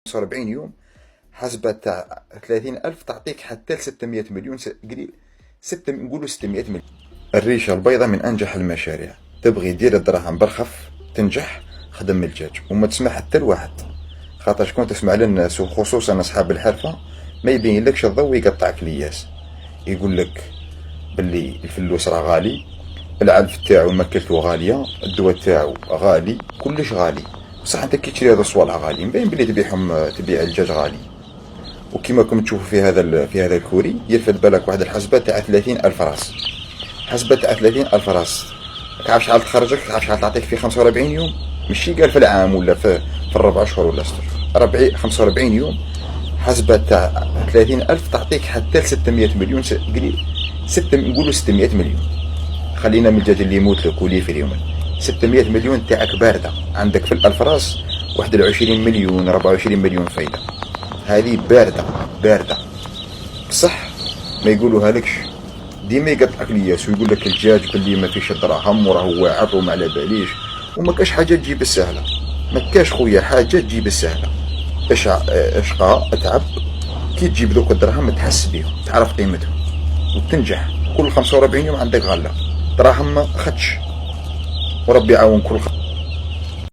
45 يوم حسبة تاع 30,000 تعطيك حتى ل 600 مليون قليل، نقولوا 600 مليون. الريشة البيضاء من أنجح المشاريع. تبغي دير الدراهم برخف تنجح، خدم الدجاج وما تسمع حتى لواحد، خاطر شكون تسمع للناس وخصوصا أصحاب الحرفة ما يبين لكش الضوء ويقطعك الياس. يقول لك باللي الفلوس راه غالي، العلف تاعو ماكلته غالية، الدواء تاعو غالي، كلش غالي. بصح انت كي تشري هذا الصوالح غالي مبين بلي تبيع الدجاج غالي. وكما راكم تشوفوا في هذا الكوري يرفد بالك واحد الحسبة تاع 30,000 راس، حسبة تاع 30,000 راس. تعرف شحال تخرجك؟ تعرف شحال تعطيك في 45 يوم؟ ماشي قال في العام ولا في الربع شهور ولا 6 45 يوم حسبة تاع 30,000 تعطيك حتى ل 600 مليون قليل، نقولوا 600 مليون. خلينا من الدجاج اللي يموت لك ولي في اليوم. 600 مليون تاعك باردة، عندك في الألف راس 21 مليون 24 مليون فايدة. هذه باردة بصح ما يقولوها لكش. ديما يقطعك الياس ويقول لك الدجاج باللي ما فيش الدراهم وراه واعر وما على باليش، وما كاش حاجة تجيب السهلة. ما كاش خويا حاجة تجيب السهلة. اشقى اتعب كي تجيب ذوك الدراهم تحس بيهم، تعرف قيمتهم وتنجح. كل 45 يوم عندك غلة، دراهم ما خدش وربي يعاون كل